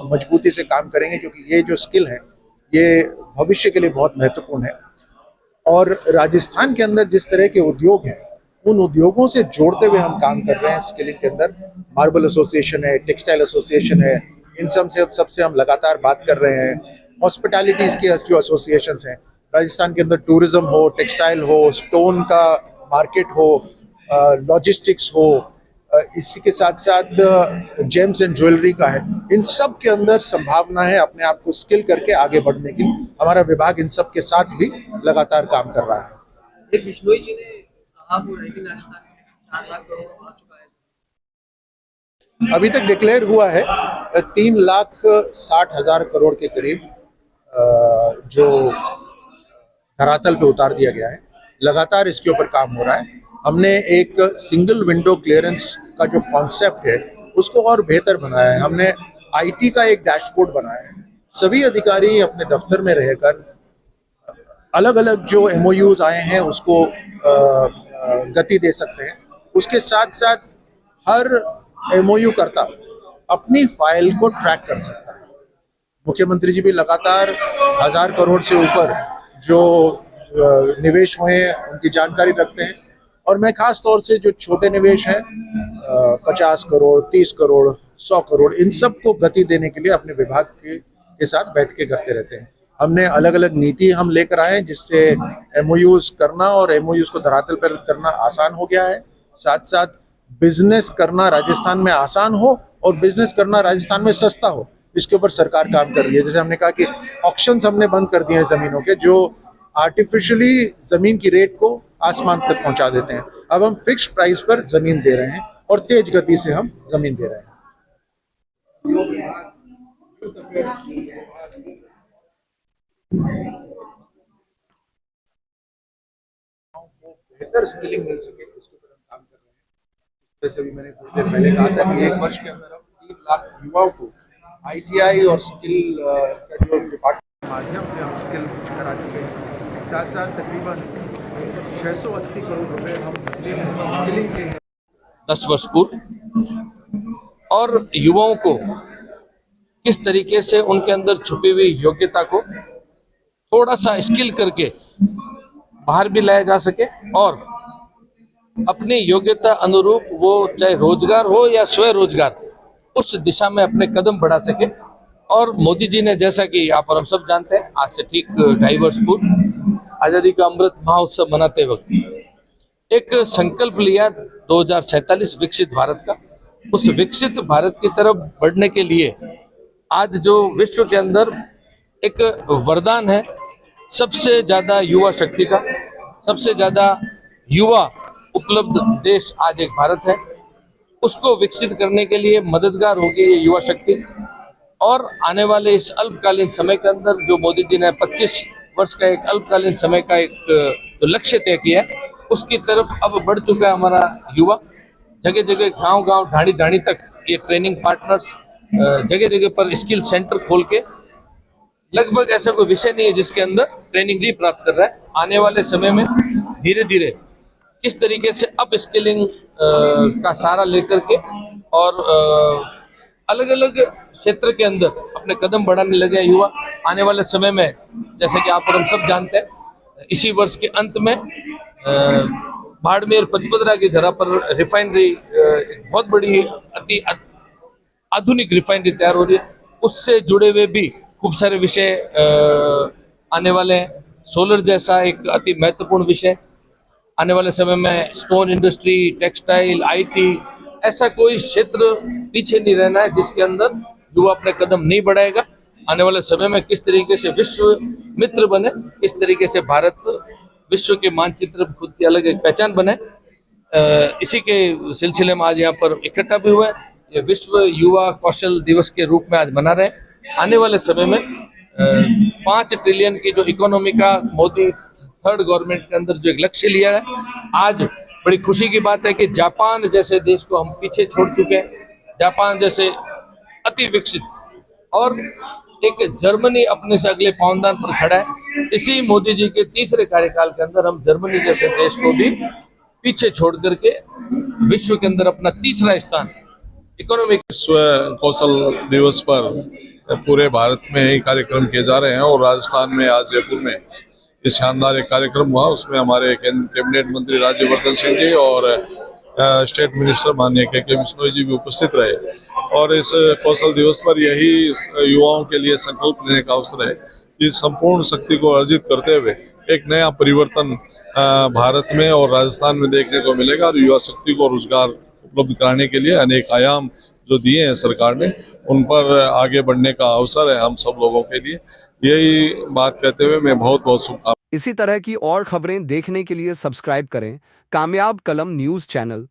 मजबूती से काम करेंगे, क्योंकि ये जो स्किल है ये भविष्य के लिए बहुत महत्वपूर्ण है। और राजस्थान के अंदर जिस तरह के उद्योग हैं, उन उद्योगों से जोड़ते हुए हम काम कर रहे हैं स्किलिंग के अंदर। मार्बल एसोसिएशन है, टेक्सटाइल एसोसिएशन है, इन सबसे हम लगातार बात कर रहे हैं। हॉस्पिटैलिटीज के जो एसोसिएशंस हैं राजस्थान के अंदर, टूरिज्म हो, टेक्सटाइल हो, स्टोन का मार्केट हो, लॉजिस्टिक्स हो, इसी के साथ साथ जेम्स एंड ज्वेलरी का है, इन सब के अंदर संभावना है अपने आप को स्किल करके आगे बढ़ने की। हमारा विभाग इन सब के साथ भी लगातार काम कर रहा है। बिश्नोई जी ने कहा राजस्थान में 4 लाख करोड़ आ चुका है। अभी तक डिक्लेयर हुआ है 3,60,000 करोड़ के करीब जो धरातल पे उतार दिया गया है। लगातार इसके ऊपर काम हो रहा है। हमने एक सिंगल विंडो क्लियरेंस का जो कॉन्सेप्ट है उसको और बेहतर बनाया है। हमने आईटी का एक डैशबोर्ड बनाया है। सभी अधिकारी अपने दफ्तर में रहकर अलग अलग जो एमओयूज आए हैं उसको गति दे सकते हैं। उसके साथ साथ हर एमओयू करता अपनी फाइल को ट्रैक कर सकता है। मुख्यमंत्री जी भी लगातार 1,000 करोड़ से ऊपर जो निवेश हुए हैं उनकी जानकारी रखते हैं। और मैं खास तौर से जो छोटे निवेश हैं 50 करोड़, 30 करोड़, 100 करोड़, इन सब को गति देने के लिए अपने विभाग के साथ बैठ के करते रहते हैं। हमने अलग अलग नीति हम लेकर आए हैं जिससे एमओयूज करना और एमओयूज को धरातल पर करना आसान हो गया है। साथ साथ बिजनेस करना राजस्थान में आसान हो और बिजनेस करना राजस्थान में सस्ता हो, इसके ऊपर सरकार काम कर रही है। जैसे हमने कहा कि ऑक्शंस हमने बंद कर दिए हैं जमीनों के, जो आर्टिफिशियली जमीन की रेट को आसमान तक पहुंचा देते हैं। अब हम फिक्स प्राइस पर जमीन दे रहे हैं और तेज गति से हम जमीन दे रहे हैं। बेहतर स्किलिंग मिल सके इसके ऊपर हम काम कर रहे हैं। जैसे भी मैंने थोड़ी देर पहले कहा था कि 1 वर्ष के अंदर हम 3 लाख युवाओं को आईटीआई और स्किल का जो डिपार्टमेंट के माध्यम से हम स्किल करा चुके हैं। साथ साथ तकरीबन 680 करोड़ रुपए हम स्किलिंग के 10 वर्ष पूर्व, और युवाओं को किस तरीके से उनके अंदर छुपी हुई योग्यता को थोड़ा सा स्किल करके बाहर भी लाया जा सके और अपनी योग्यता अनुरूप वो चाहे रोजगार हो या स्वरोजगार उस दिशा में अपने कदम बढ़ा सके। और मोदी जी ने, जैसा कि आप और हम सब जानते हैं, आज से ठीक 2.5 वर्ष पूर्व आजादी का अमृत महोत्सव मनाते वक्त एक संकल्प लिया 2047 विकसित भारत का। उस विकसित भारत की तरफ बढ़ने के लिए आज जो विश्व के अंदर एक वरदान है, सबसे ज्यादा युवा शक्ति का, सबसे ज्यादा युवा उपलब्ध देश आज एक भारत है। उसको विकसित करने के लिए मददगार होगी ये युवा शक्ति। और आने वाले इस अल्पकालीन समय के अंदर जो मोदी जी ने 25 वर्ष का एक अल्पकालीन समय का एक जो लक्ष्य तय किया है, उसकी तरफ अब बढ़ चुका है हमारा युवा। जगह जगह, गांव गांव, ढाणी ढाणी तक ये ट्रेनिंग पार्टनर्स, जगह जगह पर स्किल सेंटर खोल के, लगभग ऐसा कोई विषय नहीं है जिसके अंदर ट्रेनिंग नहीं प्राप्त कर रहा है। आने वाले समय में धीरे धीरे किस तरीके से अप स्किलिंग का सहारा लेकर के और अलग अलग क्षेत्र के अंदर अपने कदम बढ़ाने लगे युवा। आने वाले समय में, जैसे कि आप और हम सब जानते हैं, इसी वर्ष के अंत में बाड़मेर पचपदरा की धरा पर रिफाइनरी, एक बहुत बड़ी अति आधुनिक रिफाइनरी तैयार हो रही है। उससे जुड़े हुए भी खूब सारे विषय आने वाले हैं। सोलर जैसा एक अति महत्वपूर्ण विषय आने वाले समय में, स्टोन इंडस्ट्री, टेक्सटाइल, आईटी, ऐसा कोई क्षेत्र पीछे नहीं रहना है जिसके अंदर युवा अपने कदम नहीं बढ़ाएगा। आने वाले समय में किस तरीके से विश्व मित्र बने, किस तरीके से भारत विश्व के मानचित्र में खुद की अलग एक पहचान बने, इसी के सिलसिले में आज यहाँ पर इकट्ठा भी हुए हैं। ये विश्व युवा कौशल दिवस के रूप में आज मना रहे हैं। आने वाले समय में 5 ट्रिलियन की जो इकोनॉमी का मोदी थर्ड गवर्नमेंट के अंदर जो एक लक्ष्य लिया है, आज बड़ी खुशी की बात है कि जापान जैसे देश को हम पीछे छोड़ चुके हैं। जापान जैसे अति विकसित, और एक जर्मनी अपने से अगले पांवदान पर खड़ा है। इसी मोदी जी के तीसरे कार्यकाल के अंदर हम जर्मनी जैसे देश को भी पीछे छोड़ करके विश्व के अंदर अपना तीसरा स्थान इकोनॉमिक विश्व कौशल दिवस पर पूरे भारत में ही कार्यक्रम किए जा रहे हैं और राजस्थान में आज जयपुर में ये शानदार एक कार्यक्रम हुआ। उसमें हमारे कैबिनेट मंत्री राज्यवर्धन सिंह जी और स्टेट मिनिस्टर माननीय के बिश्नोई जी भी उपस्थित रहे। और इस कौशल दिवस पर यही युवाओं के लिए संकल्प लेने का अवसर है कि संपूर्ण शक्ति को अर्जित करते हुए एक नया परिवर्तन भारत में और राजस्थान में देखने को मिलेगा। और युवा शक्ति को रोजगार उपलब्ध कराने के लिए अनेक आयाम जो दिए हैं सरकार ने, उन पर आगे बढ़ने का अवसर है हम सब लोगों के लिए। यही बात कहते हुए मैं बहुत बहुत शुभकामनाएं। इसी तरह की और खबरें देखने के लिए सब्सक्राइब करें कामयाब कलम न्यूज़ चैनल।